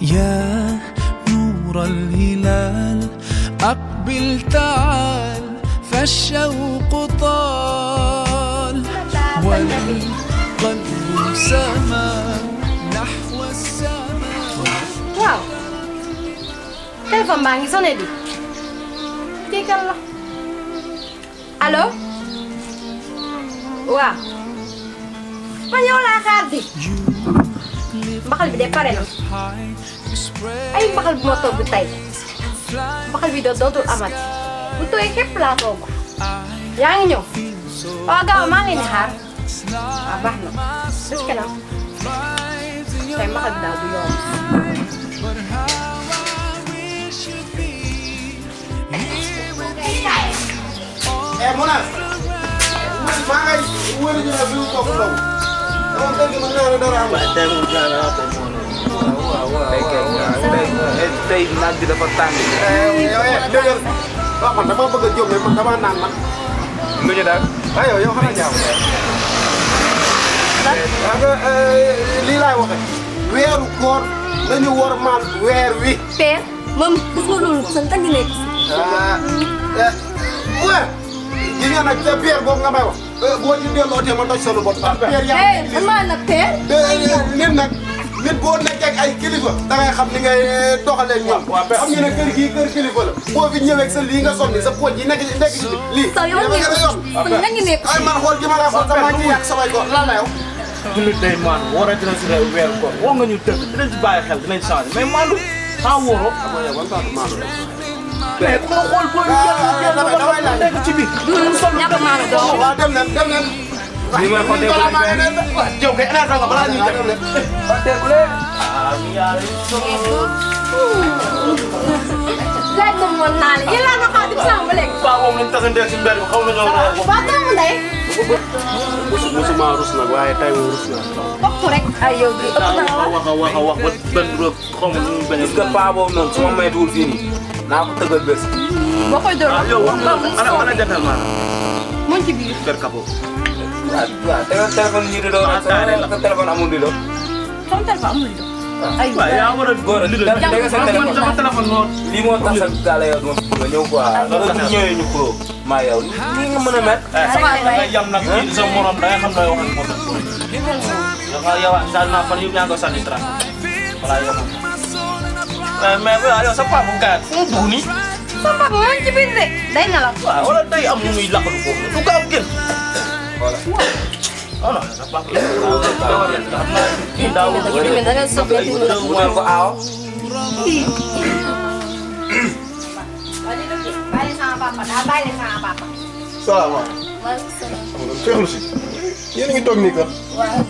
يا نور الهلال أقبل تعال فالشوق طال والقلب سما نحو السماء. Wow, telepon baa ngi sonné di kii kan la allo waaw man yow laa xaar di mbaxal bi de pare na ay mbaxal bi ma togg tey mbaxal bi dootul amati bu tooy képp laa togg yaa ngi ñëw waaw gaaw maa ngi leen di xaar waaw baax na bis kanam tey mbaxal bi daal du yomb. Monas, maa ngi wër ñu ne fi mu toog ndaw dama dégg ma ne la dara am. waaw tey moom gën a ko moom. waaw tey naaj bi dafa tàng. dëgg la man dama bëgg a jóg mais man dama naan man. lu ñu daal. waaw yow xanaa jaamu. xam nga lii laay waxee. weeru koor nañu war maan weer wi. Père moom gis nga loolu sa tànn nekk. gis nga nag Pierre boobu nga may wax boo ci delloo te ma toj sa lu bopp. Pierre yaa maa nag Père. nit nag nit boo nekkee ak ay kilifa da ngay xam ni ngay doxalee ñoom. xam nga ne kër gii kër kilifa la. boo fi ñëwee sa lii nga sonni sa pooj yi nekk ci lii. sa yoon nga yoon nga ngi nekk. ay man xool gi ma lay xool sama ci yàq samay góor lan la yow. jullit day maanu war a dina si réew weeru koor woo nga ñu tëgg dinañ si bàyyi xel dinañ changé mais maanu xaa wóoroo. mais ku ma xool boo ñu jël nekk ci biir. ñàkk a maanu doo. waaw dem leen dem leen. li may xotee bu leen waaw yow kay ana nga balaa ñuy dem leen. xotee bu leen. ah mi yaa laaj na moon naa la yéen laa nga xaar di sàmm léegi. waaw moom lañ tasantee si mbedd bi xaw ma ñëw rek. waaw doomu ndey. musuma rus nag waaye tey moom rus na. bokk rek ay yow bi ëpp naa la. wax ba benn roog xaw ma nu mu bañ a. est-ce que paa boobu noonu su ma maytuwul fii nii naa ko tëggal bés. boo koy door yow wax nga ana jantal maa mu ngi ci biir. kër kapo. waaw téléphone yi di doon sa téléphone amul di doon. sama téléphone amul di ay waaw yaa war a góor a dégg nga sa téléphone sama téléphone moo. lii moo tax sa gaale yow duma nga ñëw quoi. loolu bu ñëwee ñu ko maa yow nii nga mën a met. da ngay yam nag kii sa morom da ngay xam looy wax ak moom nag. dafa yow ah daal naa fan yëpp ñaa ngi ko sànni tra voilà yow moom. mais yow sa papa gars fu mu dugg nii. sama papa moo ngi ci biir de day nelaw. waaw wala day am lu muy laqatu foofu du gaaw génn. voilà. non non sa papa daaw da nga soppeeku ñu mu ne ko aaw. bàyyi sama papa daa bàyyi sama papa. salaamaaleykum. waaleykum salaam. feexlu si. yéen a ngi toog nii kër. waaw.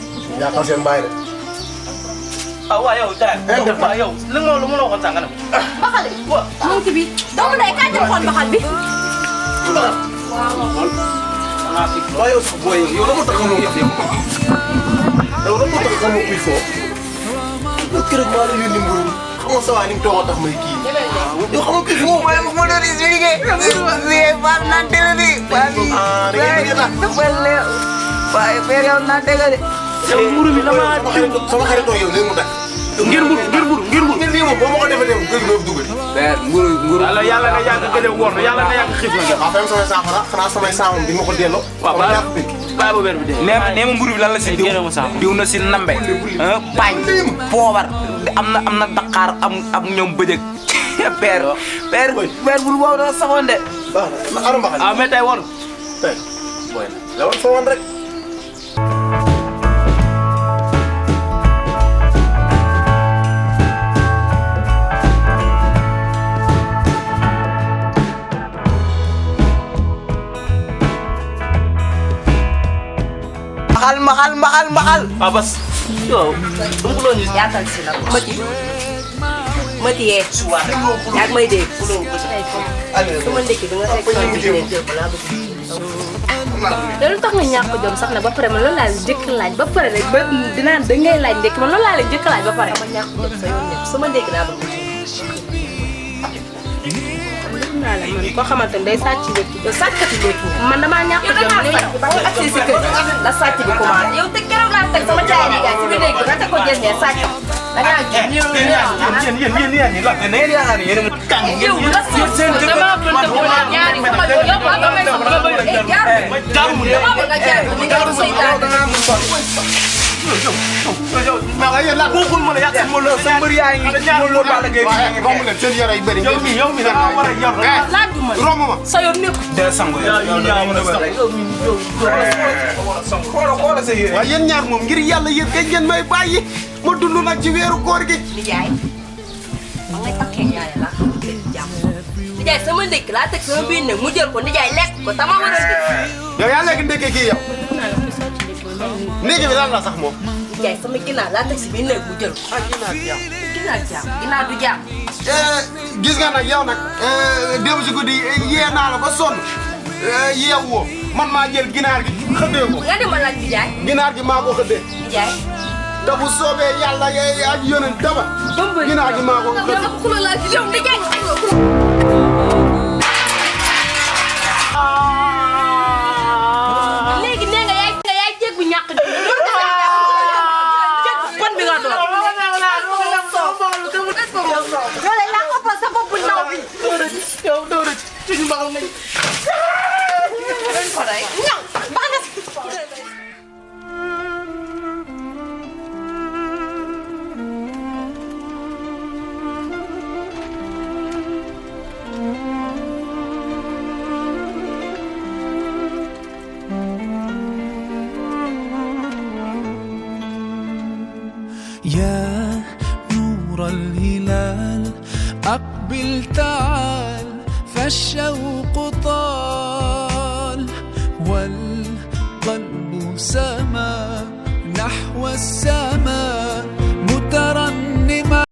yaakaar seen bàyyi de. ah waaw yow dara. waaw yow li nga lu ma la waxoon sànq nag. baxal bi mu ngi ci biir. doomu ndey kañ la xool baxal bi. waaw yow sax booy yow la moo tax xamoo ko yow la moo tax xamoo kuy foo. yow keroog maa la yónni mburu xam nga sa waa ni mu toog a tax may kii. yow xamoo kuy foo. mooy bu ma doon expliqué. Fatou naan teel a di. ah da ngeen di naan. dafa leer. waaye père yow naan teel a di. yow mburu bi la ma sama xaritoo yow léegi mu dakk. ngir mburu. ngir lii moom boo ma ko defee dem kër gi doo fi dugal. père mburu. yàlla nga yàgg gëj a woor yàlla nga yàgg xiif la. waaw fay samay saafara xanaa samay saafara di ma ko delloo. waaw bàyyi ba weer bi dee. nee ma mburu bi lan la si diw. diw na si nambe. pañ poobar am na daqaar am ñoom bëjëg. père mburu boobu dafa safoon de. baax na ana mbaxal. ah mais tey woon. tey booy na la woon fa woon rek. mbaxal. ah bas. yow. dama ñu. yaatal si la Mati yee. yaa ngi may dégg. su ma ndekki bi nga fekk sama biir nekk yow balaa bëgg. loolu tax nga ñàkk jom sax na ba pare man loolu laa leen njëkk laaj ba pare rek ba dinaa da ngay laaj ndekki man loolu laa leen njëkk laaj ba pare. ma ñàkk jom sa yoon nekk su ma ndekki daa bëgg. naa la man koo xamante ne day sàcc ndekki yow sàccati ndekki man damaa ñàkk jom ne yow ba nga agsi si kër la sàcc bi commencé yow te keroog laa teg sama caay bi gaay si biir néeg bi nga teg ko jël ne sàcc Yéen la ne yaa nga ni yéen kan yow la seen dama bëgg ko ñaari sama yow ba ba may sama ba dama bëgg nga jaar ni nga sey mais waaye yéen laa bokkul ma la yàq mo lo sa mbër yaa ngi mo lo Balla Gaye waaye romb leen seen yara yu bëri yow mi da nga war a yor laajuma romb ma sa yoon nekk de sangu yow xoolal sa yére waaye yéen ñaar moom ngir yàlla yéen kañ ngeen may bàyyi ma dund nag ci weeru koor gi nijaay ma ngay takkee ñaare la jàmm nijaay sama ndékk laa teg sama biir nag mu jël ko nijaay lekk ko tama war a yow yaa léegi ndekkee kii yow néegi bi lan la sax moom nijaay sama ginaar laa teg si biir nag mu jël ko ginaar du jàmm gis nga nag yow nag démb si guddi yee naa la ba sonn yeewu woo man maa jël ginaar gi xëddee ko nga ne ma laaj nijaay ginaar gi maa ko xëddee nijaay te bu soobee yàlla ak yonent dama ginaar gi maa ko xëddee ku la laaj yow nijaay léegi nee nga yaay jég bu ñàkk bon bi nga doon loolu la ko ba sa bopp ndaw bi yow do rek ci ñu mbaxal nañ ko day ñaw ba nga يا نور الهلال أقبل تعال فالشوق طال والقلب سما نحو السماء